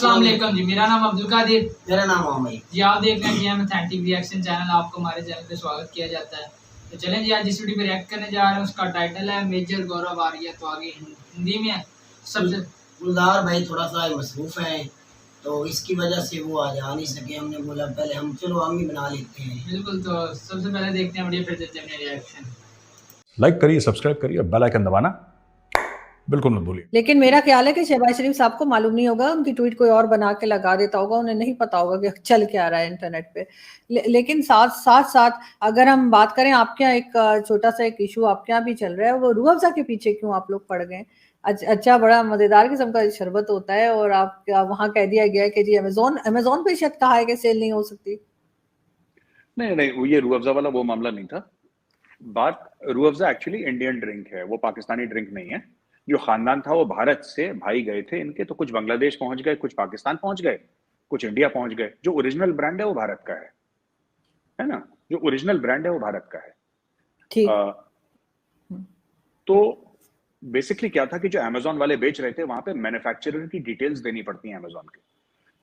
अस्सलाम वालेकुम जी, मेरा नाम अब्दुल कादिर, मेरा नाम मोहम्मद जी। आप देख रहे हैं जीएम ऑथेंटिक रिएक्शन चैनल। आपको हमारे चैनल पे स्वागत किया जाता है। तो चलें जी, आज जिस वीडियो पे रिएक्ट करने जा रहे हैं उसका टाइटल है मेजर गौरव आर्य। तो आगे हिंदी में है। सबसे गुलदार भाई थोड़ा सा मसरूफ है, तो इसकी वजह से वो आज आ नहीं सके। हमने बोला पहले हम ही बना लेते हैं। बिल्कुल, तो सबसे पहले देखते हैं वीडियो, फिर देते हैं अपने रिएक्शन। लाइक करिए, सब्सक्राइब करिए, बेल आइकन दबाना बिल्कुल मत भूलिए। लेकिन मेरा ख्याल है कि शहबाज शरीफ साहब को मालूम नहीं होगा, उनकी ट्वीट कोई और बना के लगा देता होगा, उन्हें नहीं पता होगा कि चल क्या रहा है इंटरनेट पे। लेकिन साथ अगर हम बात करें, आपके यहाँ एक छोटा सा एक इशू आपके यहाँ भी चल रहा है, वो रूह अफ़ज़ा के पीछे क्यों आप लोग पड़ गए? अच्छा, बड़ा मजेदार किस्म का शरबत होता है और आप वहां कह दिया गया है कि जी अमेजोन पे शायद कहा है कि सेल नहीं हो सकती। नहीं, ये रूह अफ़ज़ा वाला वो मामला नहीं था। बात Rooh Afza actually Indian drink है, वो पाकिस्तानी ड्रिंक नहीं है। जो खानदान था वो भारत से, भाई गए थे इनके, तो कुछ बांग्लादेश पहुंच गए, कुछ पाकिस्तान पहुंच गए, कुछ इंडिया पहुंच गए। जो ओरिजिनल ब्रांड है वो भारत का है ना? जो ओरिजिनल ब्रांड है वो भारत का है। ठीक। तो बेसिकली क्या था कि जो अमेजोन वाले बेच रहे थे वहां पे मैन्युफैक्चरर की डिटेल्स देनी पड़ती हैं अमेजोन की।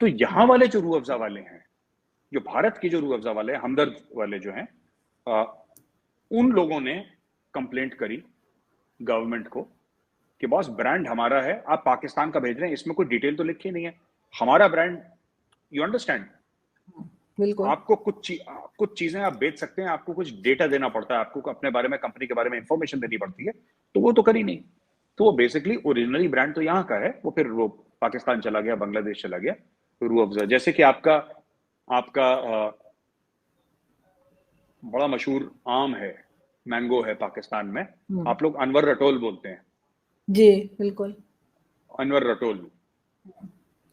तो यहाँ वाले जो रूह अफ़ज़ा वाले हैं, जो भारत की जो रूह अफ़ज़ा वाले हमदर्द वाले जो हैं, उन लोगों ने कंप्लेंट करी गवर्नमेंट को कि बॉस ब्रांड हमारा है, आप पाकिस्तान का भेज रहे हैं, इसमें कोई डिटेल तो लिखी नहीं है, हमारा ब्रांड। You understand? बिल्कुल। आपको कुछ चीजें आप बेच सकते हैं, आपको कुछ डेटा देना पड़ता है, आपको अपने बारे में, कंपनी के बारे में इंफॉर्मेशन देनी पड़ती है, तो वो तो करी नहीं। तो वो बेसिकली ओरिजिनली ब्रांड तो यहाँ का है, वो फिर वो पाकिस्तान चला गया, बांग्लादेश चला गया रूह अफ़ज़ा। जैसे कि आपका बड़ा मशहूर आम है, मैंगो है पाकिस्तान में, आप लोग अनवर रटोल बोलते हैं। जी बिल्कुल। Anwar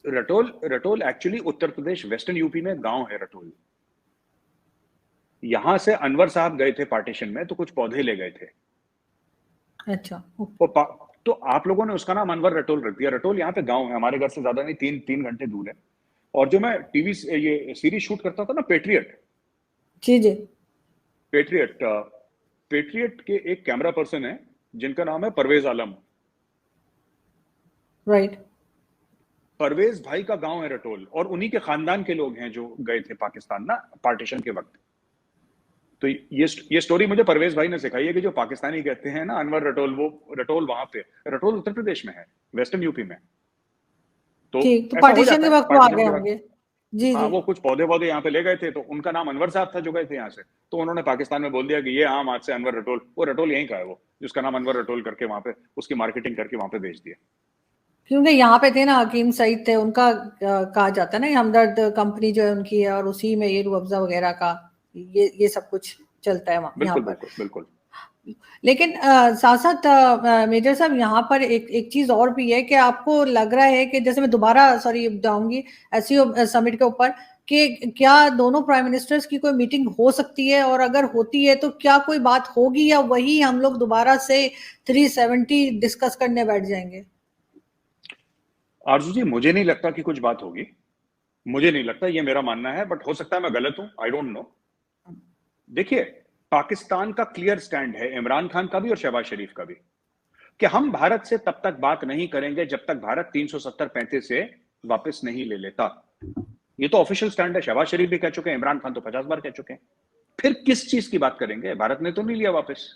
रटोल actually Uttar Pradesh western UP में गांव है रटोल। यहां से अनवर साहब गए थे पार्टीशन में, तो कुछ पौधे ले गए थे। अच्छा। तो आप लोगों ने उसका नाम अनवर रटोल रख दिया। रटोल यहाँ पे गांव है, हमारे घर से ज्यादा नहीं, 3 घंटे दूर है। और जो मैं टीवी ये सीरीज शूट करता था ना, पेट्रियट, जी पेट्रियट के एक कैमरा पर्सन है जिनका नाम है परवेज आलम। राइट। परवेज भाई का गांव है रटोल, और उन्हीं के खानदान के लोग हैं जो गए थे पाकिस्तान ना पार्टीशन के वक्त। तो ये स्टोरी मुझे परवेज भाई ने सिखाई है कि जो पाकिस्तानी कहते हैं ना अनवर रटोल, वो रटोल वहां पे, रटोल उत्तर प्रदेश में है, वेस्टर्न यूपी में। तो पार्टीशन के वक्त वो आ गए होंगे। जी हाँ, जी। वो कुछ पौधे यहाँ पे ले गए थे, तो उनका नाम अनवर साहब था जो गए थे यहाँ से, तो उन्होंने पाकिस्तान में बोल दिया कि ये आम आज से अनवर रटोल, वो रटोल यहीं का है, वो जिसका नाम अनवर रटोल करके वहां पे उसकी मार्केटिंग करके वहां पे भेज दिया। क्योंकि यहाँ पे थे ना हकीम सईद थे, उनका कहा जाता है ना हमदर्द कंपनी जो है उनकी है, और उसी में ये रूह अफ़ज़ा वगैरह का ये सब कुछ चलता है यहाँ पर। बिल्कुल। लेकिन साथ साथ मेजर साहब, यहाँ पर एक चीज और भी है कि आपको लग रहा है कि जैसे मैं दोबारा जाऊंगी एससीओ समिट के ऊपर, कि क्या दोनों प्राइम मिनिस्टर्स की कोई मीटिंग हो सकती है, और अगर होती है तो क्या कोई बात होगी, या वही हम लोग दोबारा से 370 डिस्कस करने बैठ जाएंगे? आरजू जी, मुझे नहीं लगता कि कुछ बात होगी, मुझे नहीं लगता, ये मेरा मानना है, बट हो सकता है मैं गलत हूं, आई डोंट नो। देखिए, पाकिस्तान का क्लियर स्टैंड है, इमरान खान का भी और शहबाज शरीफ का भी, कि हम भारत से तब तक बात नहीं करेंगे जब तक भारत 370-35 से वापस नहीं ले लेता। ये तो ऑफिशियल स्टैंड है, शहबाज शरीफ भी कह चुके हैं, इमरान खान तो 50 बार कह चुके हैं। फिर किस चीज की बात करेंगे? भारत ने तो नहीं लिया वापस,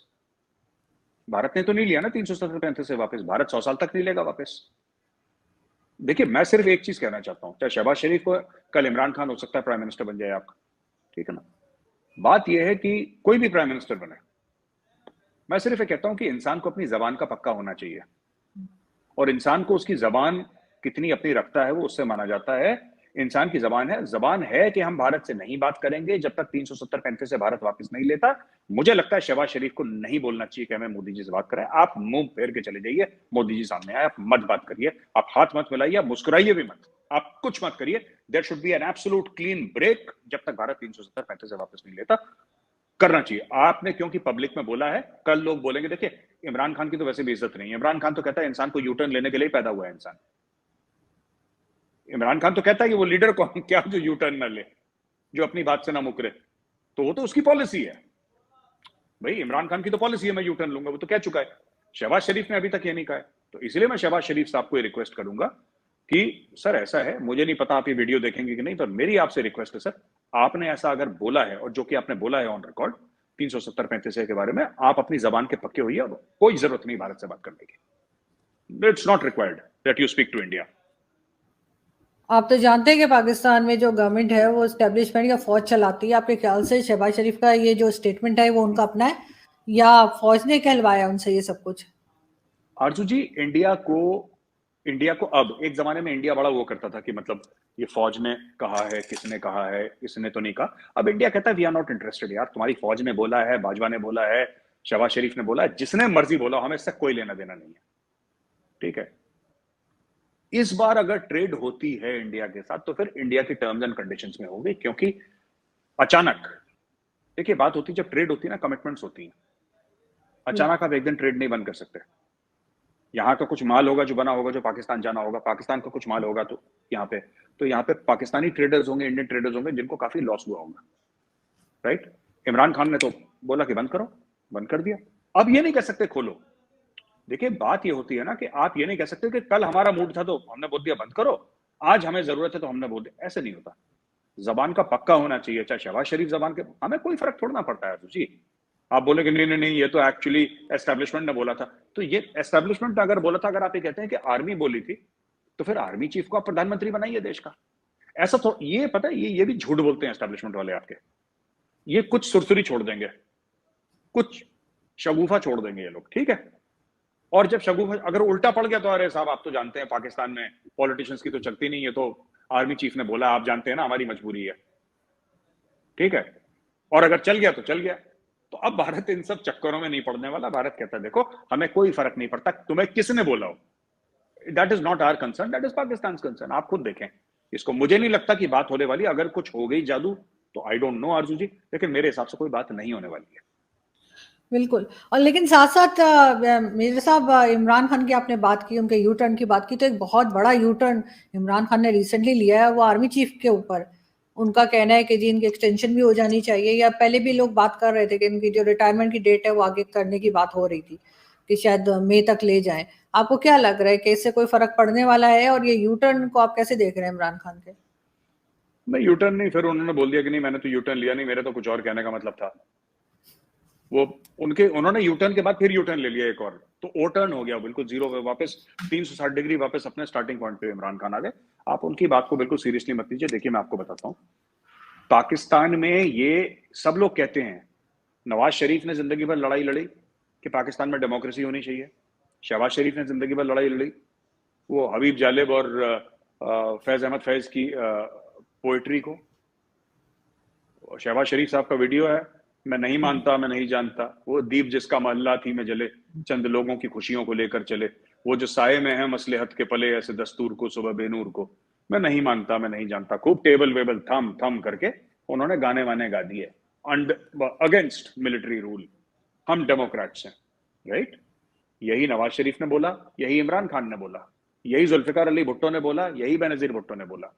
भारत ने तो नहीं लिया ना 370-35 से वापस, भारत 100 साल तक नहीं लेगा वापस। देखिए, मैं सिर्फ एक चीज कहना चाहता हूं, चाहे शहबाज शरीफ को, कल इमरान खान हो सकता है प्राइम मिनिस्टर बन जाए आपका, ठीक है ना? बात यह है कि कोई भी प्राइम मिनिस्टर बने, मैं सिर्फ ये कहता हूं कि इंसान को अपनी जबान का पक्का होना चाहिए, और इंसान को उसकी जबान कितनी अपनी रखता है वो उससे माना जाता है। इंसान की जबान है कि हम भारत से नहीं बात करेंगे जब तक 370-35 से भारत वापस नहीं लेता। मुझे लगता है शहबाज शरीफ को नहीं बोलना चाहिए कि हमें मोदी जी से बात करें। आप मुंह फेर के चले जाइए, मोदी जी सामने आए, आप मत बात करिए, आप हाथ मत मिलाइए, आप मुस्कुराइए भी मत, आप कुछ मत करिए। There should be an absolute clean break जब तक भारत 370-35 से वापस नहीं लेता। करना चाहिए आपने, क्योंकि पब्लिक में बोला है, कल लोग बोलेंगे। देखिए, इमरान खान की तो वैसे भी इज्जत नहीं है। इमरान खान तो कहता है इंसान को यू टर्न लेने के लिए पैदा हुआ है इंसान। इमरान खान तो कहता है कि वो लीडर कौन क्या जो यू टर्न न ले, जो अपनी बात से ना मुकरे, तो वो तो उसकी पॉलिसी है भाई। इमरान खान की तो पॉलिसी है मैं यू टर्न लूंगा, वो तो कह चुका है। शहबाज शरीफ ने अभी तक ये नहीं कहा है, तो इसलिए मैं शहबाज शरीफ साहब को रिक्वेस्ट करूंगा कि सर ऐसा है, मुझे नहीं पता आप ये वीडियो देखेंगे कि नहीं, पर मेरी आपसे रिक्वेस्ट है सर, आपने ऐसा अगर बोला है और जो कि आपने बोला है ऑन रिकॉर्ड 370-35 के बारे में, आप अपनी जबान के पक्के होइए, और कोई जरूरत नहीं भारत से बात करने की। It's not required that you speak to India. आप तो जानते हैं कि पाकिस्तान में जो गवर्नमेंट है वो एस्टेब्लिशमेंट या फौज चलाती है। आपके ख्याल से शहबाज शरीफ का ये जो स्टेटमेंट है वो उनका अपना है या फौज ने कहलवाया उनसे ये सब कुछ? आरजू जी, इंडिया को अब, एक जमाने में इंडिया बड़ा वो करता था कि मतलब ये फौज ने कहा है, किसने कहा है, इसने तो नहीं कहा। अब इंडिया कहता है वी आर नॉट इंटरेस्टेड यार, तुम्हारी फौज ने बोला है, बाजवा ने बोला है, शहबाज शरीफ ने बोला है, जिसने मर्जी बोला, हमें इससे कोई लेना देना नहीं है। ठीक है, इस बार अगर ट्रेड होती है इंडिया के साथ तो फिर इंडिया की टर्म्स एंड कंडीशंस में होगी, क्योंकि अचानक, देखिए बात होती है जब ट्रेड होती है ना, कमिटमेंट्स होती हैं। अचानक आप एक दिन ट्रेड नहीं बंद कर सकते। यहाँ का कुछ माल होगा जो बना होगा, जो पाकिस्तान जाना होगा, पाकिस्तान का कुछ माल होगा तो यहाँ पे पाकिस्तानी ट्रेडर्स होंगे, इंडियन ट्रेडर्स होंगे जिनको काफी लॉस हुआ होगा, राइट। इमरान खान ने तो बोला कि बंद करो, बंद कर दिया। अब ये नहीं कह सकते खोलो। देखिए बात ये होती है ना कि आप ये नहीं कह सकते कि कल हमारा मूड था तो हमने बोल दिया बंद करो, आज हमें जरूरत है तो हमने बोल दिया। ऐसे नहीं होता, जबान का पक्का होना चाहिए। चाहे शहबाज शरीफ जबान के, हमें कोई फर्क थोड़ा ना पड़ता है जी। आप बोले कि नहीं नहीं नहीं, ये तो एक्चुअली एस्टेब्लिशमेंट ने बोला था, तो ये एस्टेब्लिशमेंट ने अगर बोला था, अगर आप ये कहते हैं कि आर्मी बोली थी, तो फिर आर्मी चीफ को आप प्रधानमंत्री बनाइए देश का। ऐसा तो ये पता है, ये भी झूठ बोलते हैं एस्टेब्लिशमेंट वाले आपके। ये कुछ सुरसुरी छोड़ देंगे, कुछ शगुफा छोड़ देंगे ये लोग, ठीक है। और जब शगुफा अगर उल्टा पड़ गया तो अरे साहब आप तो जानते हैं पाकिस्तान में पॉलिटिशियंस की तो चलती नहीं है, तो आर्मी चीफ ने बोला, आप जानते हैं ना हमारी मजबूरी है, ठीक है। और अगर चल गया तो चल गया। तो अब भारत इन सब चक्करों में नहीं पड़ने वाला। भारत कहता है देखो हमें कोई फर्क नहीं पड़ता तुम्हें किसने बोला हो, that is not our concern, that is Pakistan concern. आप खुद देखें इसको। मुझे नहीं लगता कि बात होने वाली, अगर कुछ हो गई जादू तो आई डोंट नो आरजू जी, लेकिन मेरे हिसाब से कोई बात नहीं होने वाली है। बिल्कुल। और लेकिन साथ साथ मेरे साहब, इमरान खान की आपने बात की, उनके यू टर्न की बात की, तो एक बहुत बड़ा यू टर्न इमरान खान ने रिसेंटली लिया है, वो आर्मी चीफ के ऊपर। उनका कहना है कि जी इनकी एक्सटेंशन भी हो जानी चाहिए, या पहले भी लोग बात कर रहे थे कि इनकी जो रिटायरमेंट की डेट है वो आगे करने की बात हो रही थी कि शायद मई तक ले जाएं। आपको क्या लग रहा है कि इससे कोई फर्क पड़ने वाला है, और ये यू टर्न को आप कैसे देख रहे हैं इमरान खान के? मैं यू टर्न नहीं, फिर उन्होंने बोल दिया कि नहीं मैंने तो यू टर्न लिया नहीं, मेरा तो कुछ और कहने का मतलब था। वो उन्होंने यू टर्न के बाद फिर यू टर्न ले लिया एक और, तो ओ टर्न हो गया, बिल्कुल जीरो पे वापस 360 डिग्री वापस अपने स्टार्टिंग पॉइंट पे इमरान खान आ गए। आप उनकी बात को बिल्कुल सीरियसली मत लीजिए। देखिए मैं आपको बताता हूँ, पाकिस्तान में ये सब लोग कहते हैं, नवाज शरीफ ने जिंदगी भर लड़ाई लड़ी कि पाकिस्तान में डेमोक्रेसी होनी चाहिए, शहबाज शरीफ ने जिंदगी भर लड़ाई लड़ी वो हबीब जालिब और फैज अहमद फैज की पोइट्री को। शहबाज शरीफ साहब का वीडियो है, मैं नहीं मानता मैं नहीं जानता, वो दीप जिसका महल्ला थी में जले, चंद लोगों की खुशियों को लेकर चले, वो जो साये में है मसलहत के पले, ऐसे दस्तूर को सुबह बेनूर को, मैं नहीं मानता मैं नहीं जानता, खूब टेबल वेबल थम थम करके उन्होंने गाने वाने गा दिए अगेंस्ट मिलिट्री रूल। हम डेमोक्रेट्स हैं, राइट। यही नवाज शरीफ ने बोला, यही इमरान खान ने बोला, यही जुल्फिकार अली भुट्टो ने बोला, यही बेनजीर भुट्टो ने बोला,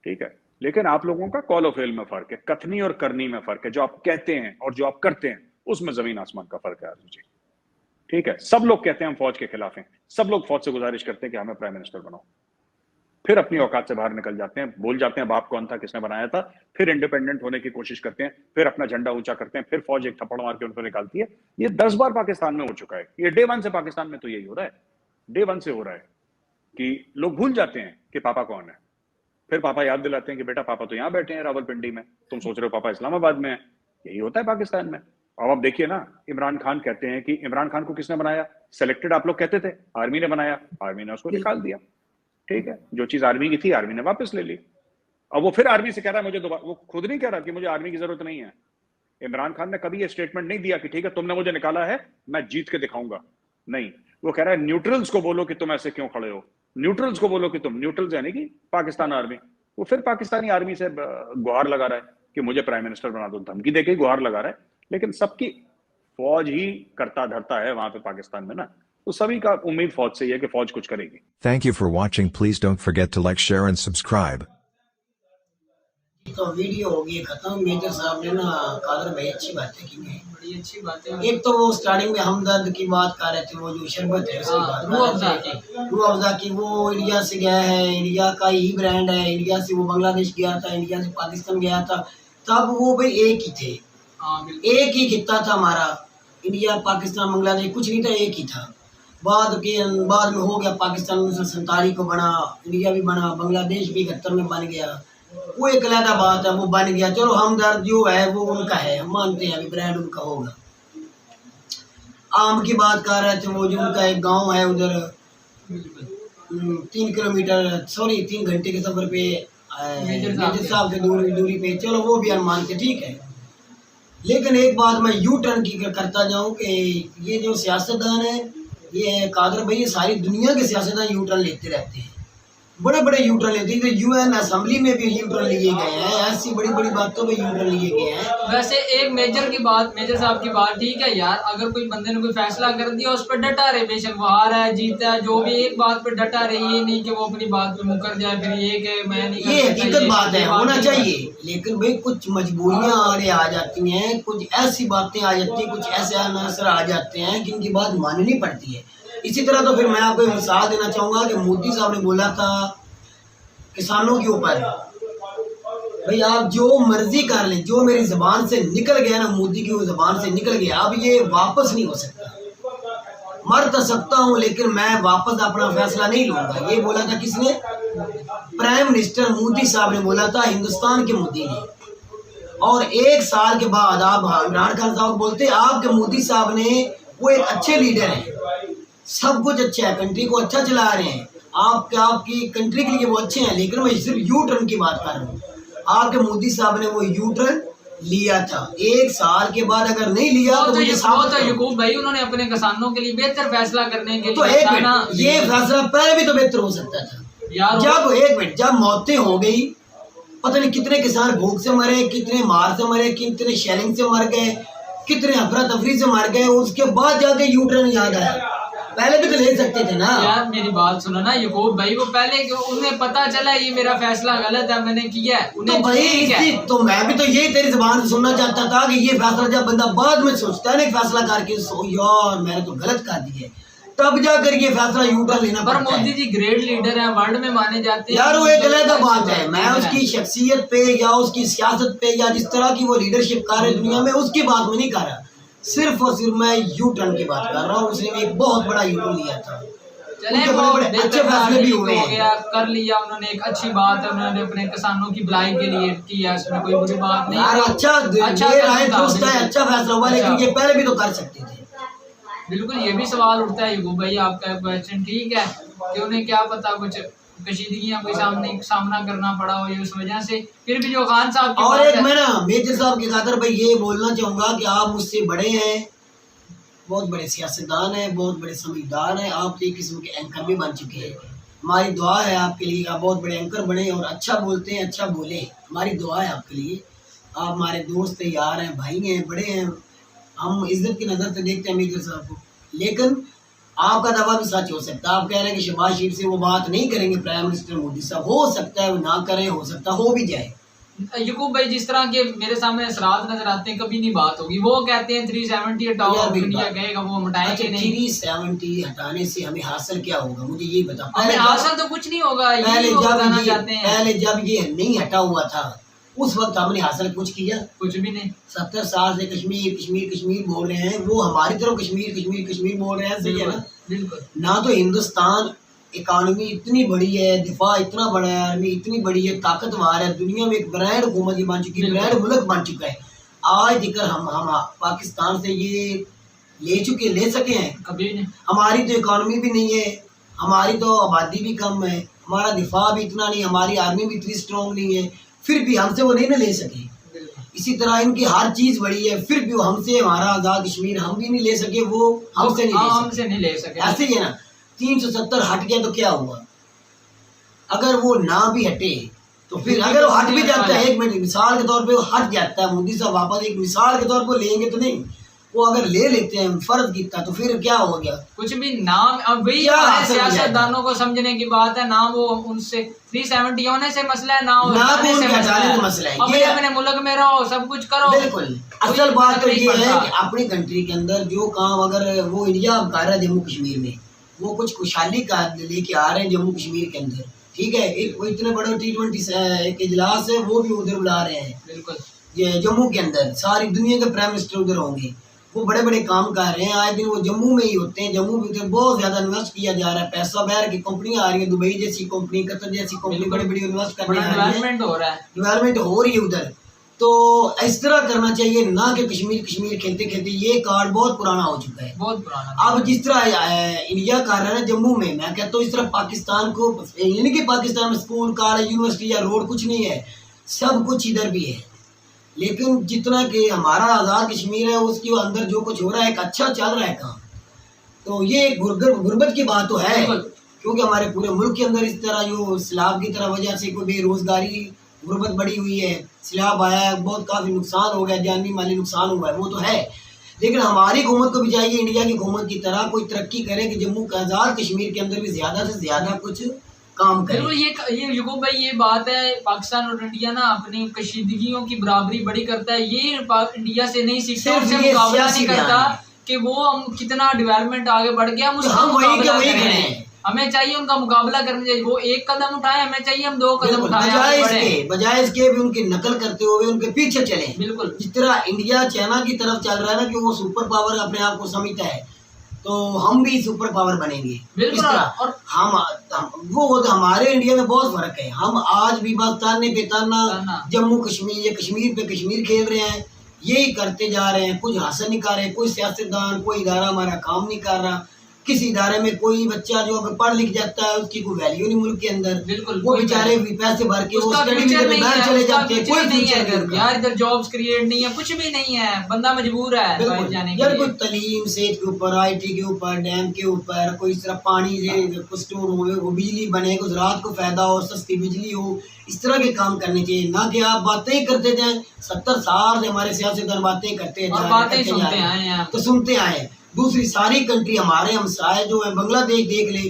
ठीक है। लेकिन आप लोगों का कॉल ऑफ फेल में फर्क है, कथनी और करनी में फर्क है। जो आप कहते हैं और जो आप करते हैं उसमें जमीन आसमान का फर्क है आरजू जी, ठीक है। सब लोग कहते हैं हम फौज के खिलाफ हैं, सब लोग फौज से गुजारिश करते हैं कि हमें प्राइम मिनिस्टर बनाओ, फिर अपनी औकात से बाहर निकल जाते हैं, बोल जाते हैं बाप कौन था, किसने बनाया था, फिर इंडिपेंडेंट होने की कोशिश करते हैं, फिर अपना झंडा ऊंचा करते हैं, फिर फौज एक थप्पड़ मार के उनको निकालती है। ये 10 बार पाकिस्तान में हो चुका है। ये डे 1 से पाकिस्तान में तो यही हो रहा है, डे 1 से हो रहा है कि लोग भूल जाते हैं कि पापा कौन है, फिर पापा याद दिलाते हैं कि बेटा पापा तो यहाँ बैठे हैं रावलपिंडी में, तुम सोच रहे हो पापा इस्लामाबाद में है। यही होता है पाकिस्तान में। अब आप देखिए ना, इमरान खान कहते हैं कि इमरान खान को किसने बनाया, सेलेक्टेड आप लोग कहते थे, आर्मी ने बनाया, आर्मी ने उसको निकाल दिया, ठीक है। जो चीज आर्मी की थी आर्मी ने वापस ले ली। अब वो फिर आर्मी से कह रहा है मुझे दोबारा, वो खुद नहीं कह रहा कि मुझे आर्मी की जरूरत नहीं है। इमरान खान ने कभी ये स्टेटमेंट नहीं दिया कि ठीक है तुमने मुझे निकाला है मैं जीत के दिखाऊंगा, नहीं। वो कह रहा है न्यूट्रल्स को बोलो कि तुम ऐसे क्यों खड़े हो, न्यूट्रल्स को बोलो कि तुम, न्यूट्रल्स यानी कि पाकिस्तान आर्मी। वो फिर पाकिस्तानी आर्मी से गुहार लगा रहा है कि मुझे प्राइम मिनिस्टर बना दो, धमकी देके गुहार लगा रहा है। लेकिन सबकी फौज ही करता धरता है वहां पे पाकिस्तान में ना, तो सभी का उम्मीद फौज से ही है कि फौज कुछ करेगी। Thank you for watching. Please don't forget to like, share and subscribe. तो वीडियो हो गई खत्म। मेजर साहब ने ना कादर भाई अच्छी बातें की हैं। बड़ी अच्छी बात है। एक तो वो स्टार्टिंग में हमदर्द की बात कर रहे थे, वो जो शरबत है उसकी बात रूह अफ़ज़ा कर रहे थे। रूह अफ़ज़ा की वो इंडिया से गया है, इंडिया का ही ब्रांड है। इंडिया से वो बांग्लादेश गया था, इंडिया से पाकिस्तान गया था, तब वो भाई एक ही थे। हाँ बिल्कुल। एक ही खिता था हमारा, इंडिया पाकिस्तान बांग्लादेश कुछ नहीं था, एक ही था। बाद में हो गया पाकिस्तान 1947 को बना, इंडिया भी बना, बांग्लादेश भी 71 में बन गया। वो एक अलग बात है, वो बन गया। चलो हमदर्द जो है वो उनका है, हम मानते हैं अभी ब्रांड उनका होगा। आम की बात कर रहे थे, वो जो उनका एक गांव है उधर 3 घंटे के सफर पे मेजर साहब से दूरी पे, चलो वो भी हम मानते, ठीक है। लेकिन एक बात मैं यू टर्न की करता जाऊं कि ये जो सियासतदान है, ये कादर भाई, ये सारी दुनिया के सियासतदान यू टर्न लेते रहते हैं, बड़े बड़े यू टर्न लेते हैं। तो यूएन असेंबली में भी यू टर्न लिए गए हैं, ऐसी बड़ी बड़ी बातों में यू टर्न लिए गए हैं। वैसे एक मेजर साहब की बात ठीक है यार, अगर कोई बंदे ने कोई फैसला कर दिया उस पर डटा रहे, बेशक वो हारा है जीता है जो भी, एक बात पर डटा रहे, ये नहीं कि वो अपनी बात पे मुकर जाए फिर ये कि मैं नहीं, ये हकीकत बात है, होना चाहिए। लेकिन भाई कुछ मजबूरियां आ जाती हैं, कुछ ऐसी बातें आ जाती हैं, कुछ ऐसे अनासर आ जाते हैं जिनकी बात माननी पड़ती है। इसी तरह तो फिर मैं आपको मिसाल देना चाहूँगा कि मोदी साहब ने बोला था किसानों के ऊपर, भाई आप जो मर्जी कर लें, जो मेरी ज़बान से निकल गया ना, मोदी की वो ज़बान से निकल गया, अब ये वापस नहीं हो सकता। मर तो सकता हूँ लेकिन मैं वापस अपना फैसला नहीं लूँगा। ये बोला था किसने? प्राइम मिनिस्टर मोदी साहब ने बोला था, हिंदुस्तान के मोदी ने। और 1 साल के बाद आप इमरान खान साहब बोलते, आपके मोदी साहब ने, वो एक अच्छे लीडर हैं, सब कुछ अच्छा है, कंट्री को अच्छा चला रहे हैं, आपकी कंट्री के लिए वो अच्छे हैं। लेकिन मैं सिर्फ यू टर्न की बात कर रहा हूँ। आपके मोदी साहब ने वो यू टर्न लिया था, 1 साल के बाद अगर नहीं लिया तो यकूब भाई उन्होंने अपने किसानों के लिए बेहतर फैसला करने के लिए, तो एक मिनट, ये फैसला पहले भी तो बेहतर हो सकता था यार। जब मौतें हो गई, पता नहीं कितने किसान भूख से मरे, कितने मार से मरे, कितने शेलिंग से मर गए, कितने अफरा तफरी से मर गए, उसके बाद जाके यू टर्न याद आया। पहले भी तो ले सकते थे ना यार। मेरी बात सुनो ना यकूब भाई, वो पहले उन्हें पता चला ये मेरा फैसला गलत है, मैंने किया है, तो भाई तो मैं भी तो यही तेरी ज़बान से सुनना चाहता था कि ये फैसला जब बंदा बाद में सोचता है ना, फैसला करके यार मैंने तो गलत कर दिया, तब जाकर ये फैसला यू टर्न लेना पड़ता है। पर मोदी जी ग्रेट लीडर हैं, वर्ल्ड में माने जाते हैं यार। वो एक अलग बात है, मैं उसकी शख्सियत पे या उसकी सियासत पे या जिस तरह की वो लीडरशिप कर रहे दुनिया में, उसकी बात में नहीं कर रहा, सिर्फ और सिर्फ मैं यू टर्न की बात कर रहा हूँ। उसने एक बहुत बड़ा यू टर्न लिया था, चले बड़े बड़े अच्छे फैसले भी हुए हैं, कर लिया उन्होंने, एक अच्छी बात है, उन्होंने अपने किसानों की भलाई के लिए किया, उसमें कोई बुरी बात नहीं यार। अच्छा अच्छा फैसला हुआ, लेकिन ये पहले भी तो कर सकते थे। बिल्कुल, ये भी सवाल उठता है यकूब भाई, आपका क्वेश्चन ठीक है कि उन्हें क्या पता कुछ कशीदगियां कोई सामना करना पड़ा हो ये उस वजह से, फिर भी जो खान साहब और एक मैं ना मेजर साहब के खातर भाई ये बोलना चाहूँगा कि आप मुझसे बड़े हैं, बहुत बड़े सियासतदान हैं, बहुत बड़े समझदार हैं, आप एक किस्म के एंकर भी बन चुके हैं। हमारी दुआ है आपके लिए, आप बहुत बड़े एंकर बने और अच्छा बोलते हैं, अच्छा बोले, हमारी दुआ है आपके लिए। आप हमारे दोस्त हैं, यार हैं, भाई हैं, बड़े हैं, हम इज्जत की नज़र से देखते हैं मेजर साहब को। लेकिन आपका दावा भी सच हो सकता है, आप कह रहे हैं कि शहबाज शरीफ से वो बात नहीं करेंगे प्राइम मिनिस्टर मोदी साहब, हो सकता है वो ना करें, हो सकता हो भी जाए। यकूब भाई जिस तरह के मेरे सामने असरात नजर आते हैं, कभी नहीं बात होगी। वो कहते हैं 370 हटाओ, इंडिया कहेगा वो हटाएंगे नहीं। 370 हटाने से हमें हासिल क्या होगा, मुझे ये बता। हमें हासिल तो कुछ नहीं होगा, पहले जब ये नहीं हटा हुआ था उस वक्त हमने हासिल कुछ किया? कुछ भी नहीं। 70 साल से कश्मीर कश्मीर कश्मीर बोल रहे हैं, वो हमारी तरफ कश्मीर कश्मीर कश्मीर बोल रहे हैं, सही है ना? बिल्कुल। ना तो हिंदुस्तान इकानमी इतनी बड़ी है, दिफा इतना बड़ा है, आर्मी इतनी बड़ी है, ताकतवर है, दुनिया में एक ब्रांड हुकूमत बन चुकी है, ब्रांड मुल्क बन चुका है। आज जिक्र हम पाकिस्तान से ये ले सके हैं कभी नहीं। हमारी तो इकानमी भी नहीं है, हमारी तो आबादी भी कम है, हमारा दिफा भी इतना नहीं, हमारी आर्मी भी इतनी स्ट्रॉन्ग नहीं है, फिर भी हमसे वो नहीं ना ले सके। इसी तरह इनकी हर चीज बड़ी है, फिर भी हमसे हमारा आज़ाद कश्मीर हम भी नहीं ले सके, वो हमसे नहीं ले सके। ऐसे ही है ना, 370 हट गया तो क्या हुआ? अगर वो ना भी हटे तो फिर अगर वो हट भी जाता है, एक मिनट मिसाल के तौर पे वो हट जाता है, मोदी साहब वापस एक मिसाल के तौर पर लेंगे तो नहीं, वो अगर ले लेते हैं फर्ज किया तो फिर क्या हो गया? कुछ भी नाम, अब वही क्या हमारे हासिल हो सियासतदानों को समझने की बात है ना, वो उनसे 370 होने से मसला है ना, ना हटाने वो से उनके मसला हटाने है। से मसला है। अपने ये अपने मुल्क में रहो, सब कुछ करो। बिल्कुल कोई असल बात तो फर्क नहीं ये है पड़ता। कि अपनी कंट्री के अंदर जो काम अगर वो इंडिया कर रहा है जम्मू कश्मीर में, वो कुछ खुशहाली का लेके आ रहे हैं जम्मू कश्मीर के अंदर, ठीक है। एक वो इतने बड़े T20 एक इजलास है वो भी उधर बुला रहे हैं, बिल्कुल ये जम्मू के अंदर सारी दुनिया के प्राइम मिनिस्टर उधर होंगे, वो बड़े बड़े काम कर रहे हैं। आए दिन वो जम्मू में ही होते हैं। जम्मू में उधर बहुत ज्यादा इन्वेस्ट किया जा रहा है, पैसा बाहर की कंपनियां आ रही है, दुबई जैसी कंपनी, कतर जैसी कंपनी बड़ी बड़ी इन्वेस्ट करने बड़ा आ रही है, डेवलपमेंट हो रहा है। डेवलपमेंट हो रही है उधर। तो इस तरह करना चाहिए, ना कि कश्मीर कश्मीर खेलते खेलते। ये कार्ड बहुत पुराना हो चुका है। बहुत पुराना। अब जिस तरह इंडिया कर रहा है ना जम्मू में, मैं कहता हूँ इस तरह पाकिस्तान को, यानी कि पाकिस्तान में स्कूल कॉलेज यूनिवर्सिटी या रोड कुछ नहीं है, सब कुछ इधर भी है। लेकिन जितना कि हमारा आज़ाद कश्मीर है उसके अंदर जो कुछ हो रहा है, एक अच्छा चल रहा है काम। तो ये गुर्बत की बात तो है, क्योंकि हमारे पूरे मुल्क के अंदर इस तरह जो सैलाब की तरह वजह से कोई बेरोजगारी गुर्बत बढ़ी हुई है, सैलाब आया है, बहुत काफ़ी नुकसान हो गया, जानी माली नुकसान हुआ है, वो तो है। लेकिन हमारी हुकूमत को भी चाहिए इंडिया की हुकूमत की तरह कोई तरक्की करे कि जम्मू आज़ाद कश्मीर के अंदर भी ज़्यादा से ज़्यादा कुछ काम करे। बिल्कुल, ये युगो भाई ये बात है, पाकिस्तान और इंडिया ना अपनी कशीदगियों की बराबरी बड़ी करता है। ये इंडिया से नहीं सीखता, सिर्फ उससे ये मुकाबला सियासी नहीं करता बयान है। कि वो हम कितना डेवलपमेंट आगे बढ़ गया, हम उसका हम वही के मुकाबला वही करें। खड़े हैं। हमें चाहिए उनका मुकाबला करना चाहिए। वो एक कदम उठाए, हमें चाहिए हम 2 कदम उठाए, आगे बजाय इसके भी उनकी नकल करते हुए उनके पीछे चले। बिल्कुल, जिस तरह इंडिया चाइना की तरफ चल रहा है ना कि वो सुपर पावर अपने आप को समझता है, तो हम भी सुपर पावर बनेंगे इस बिल्कुल। तरह। और वो हमारे इंडिया में बहुत फर्क है। हम आज भी बस ताने पे ताना, जम्मू कश्मीर ये कश्मीर पे कश्मीर खेल रहे हैं, यही करते जा रहे हैं, कुछ हासिल नहीं कर रहे। कोई सियासतदान, कोई इदारा हमारा काम नहीं कर रहा। किसी इदारे में कोई बच्चा जो अगर पढ़ लिख जाता है उसकी कोई वैल्यू नहीं मुल्क के अंदर। बिल्कुल, वो बेचारे पैसे भर के वो स्टडी में बाहर चले जाते हैं, कोई फ्यूचर नहीं उनका। यार इधर जॉब्स क्रिएट नहीं है, कुछ भी नहीं है, बंदा मजबूर है बाहर जाने के यार लिए। कोई तालीम, सेहत के ऊपर, IT के ऊपर, डैम के ऊपर, कोई इस तरह पानी से स्टोर हो, वो बिजली बने, कुछ रात को फायदा हो, सस्ती बिजली हो, इस तरह के काम करने चाहिए। ना कि आप बातें ही करते जाएं। 70 साल से हमारे सियासतदान बातें करते और बातें सुनते आए हैं, तो सुनते आए। दूसरी सारी कंट्री हमारे हमसाए जो है, बांग्लादेश देख ले,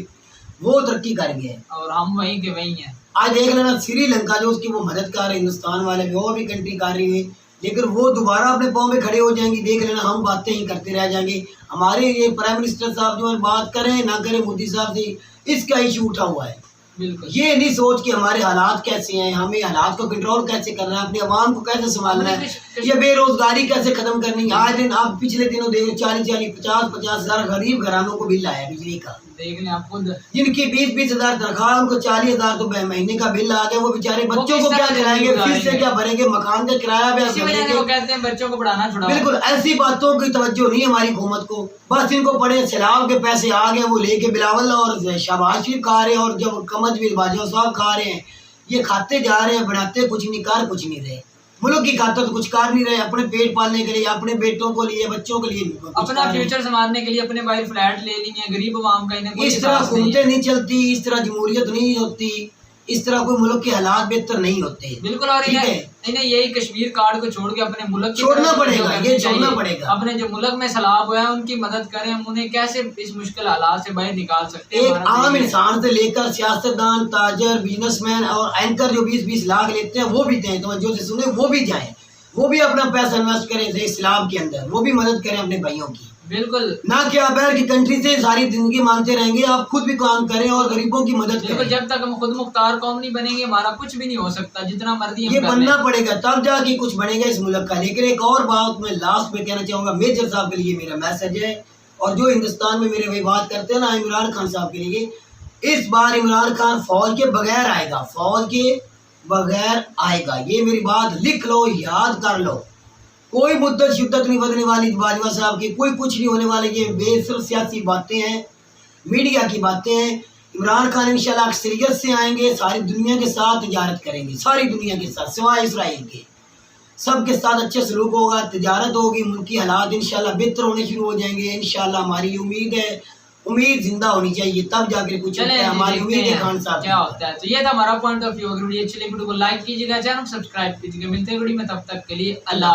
वो तरक्की कर गए हैं और हम वहीं के वहीं हैं। आज देख लेना श्रीलंका जो उसकी वो मदद कर रहे, हिंदुस्तान वाले वो भी कंट्री कर रही है, लेकिन वो दोबारा अपने पाँव में खड़े हो जाएंगी। देख लेना हम बातें ही करते रह जाएंगे। हमारे ये प्राइम मिनिस्टर साहब जो है बात करें ना करें मोदी साहब से, इसका इशू उठा हुआ है। बिल्कुल, ये नहीं सोच के हमारे हालात कैसे हैं, हमें हालात को कंट्रोल कैसे करना है, अपनी आवाम को कैसे संभालना है, ये बेरोजगारी कैसे खत्म करनी है। आज दिन आप पिछले दिनों देख 40-40, 50-50 हजार गरीब घरानों को बिल आया बिजली का। देख लें आप खुद, जिनकी 20-20 हजार तनख्वाह, उनको 40 हजार तो महीने का बिल आ गया। वो बेचारे बच्चों को क्या खिलाएंगे, फीस से क्या भरेंगे, मकान का किराया भी इसी वजह से वो कहते हैं बच्चों को पढ़ाना छुड़ाओ। बिल्कुल ऐसी बातों की तवज्जो नहीं हमारी हुकूमत को। बस इनको पड़े सैलाब के पैसे आ गए, वो लेके बिलावल और शाबाश शरीफ खा रहे हैं, और जब कमज बिल बाजवा साहब खा रहे हैं। ये खाते जा रहे हैं, बनाते कुछ नहीं, कार कुछ नहीं रहे। मुल्क की खातर तो कुछ कर नहीं रहे, अपने पेट पालने के लिए, अपने बेटों को लिए, बच्चों के लिए, अपना फ्यूचर संभालने के लिए अपने बाहर फ्लैट ले लिए, गरीब आवाम का इन्हें इस तरह हुकूमतें नहीं चलती, इस तरह जमहूरियत नहीं होती, इस तरह कोई मुल्क के हालात बेहतर नहीं होते। बिल्कुल, और इन्हें यही कश्मीर कार्ड को छोड़ के अपने मुल्क की छोड़ना पड़ेगा, ये छोड़ना पड़ेगा। अपने जो मुल्क में सैलाब हुआ है उनकी मदद करें, हम उन्हें कैसे इस मुश्किल हालात से बाहर निकाल सकते हैं। एक आम इंसान से लेकर सियासतदान, ताजर, बिजनेसमैन और एंकर जो 20-20 लाख लेते हैं वो भी दें, तवज्जो से सुने, वो भी जाएं, वो भी अपना पैसा इन्वेस्ट करें इस्लाम के अंदर, वो भी मदद करें अपने भाइयों की। बिल्कुल, ना कि आप बाहर की कंट्री से सारी जिंदगी मांगते रहेंगे, आप खुद भी काम करें और गरीबों की मदद करें। जब तक हम खुद मुख्तार कौम नहीं बनेंगे हमारा कुछ भी नहीं हो सकता, जितना मर्जी ये बनना पड़ेगा तब जाके कुछ बनेगा इस मुल्क का। लेकिन एक और बात मैं लास्ट में कहना चाहूंगा, मेजर साहब के लिए मेरा मैसेज है, और जो हिंदुस्तान में मेरे भाई बात करते हैं ना, इमरान खान साहब के लिए, इस बार इमरान खान फौज के बगैर आएगा, फौज के बगैर आएगा। ये मेरी बात लिख लो, याद कर लो। कोई मुद्दत शिद्दत नहीं बदलने वाली बाजवा साहब की, कोई कुछ नहीं होने वाले। ये बेसिर्फ सियासी बातें हैं, मीडिया की बातें हैं। इमरान खान इंशाल्लाह अक्सरियत से आएंगे, सारी दुनिया के साथ तिजारत करेंगे, सारी दुनिया के साथ सिवाय इसराइल के, सबके साथ अच्छे सलूक होगा, तिजारत होगी, मुल्की हालात इंशाल्लाह बेहतर होने शुरू हो जाएंगे। इंशाल्लाह हमारी उम्मीद है, उम्मीद जिंदा होनी चाहिए, तब जाकर कुछ होता है। हमारी उम्मीद है खान साहब क्या होता है। तो ये था हमारा पॉइंट ऑफ व्यू। अगर वीडियो अच्छी लगी वीडियो को लाइक कीजिएगा, चैनल को सब्सक्राइब कीजिएगा। मिलते हैं वीडियो में, तब तक के लिए अल्लाह।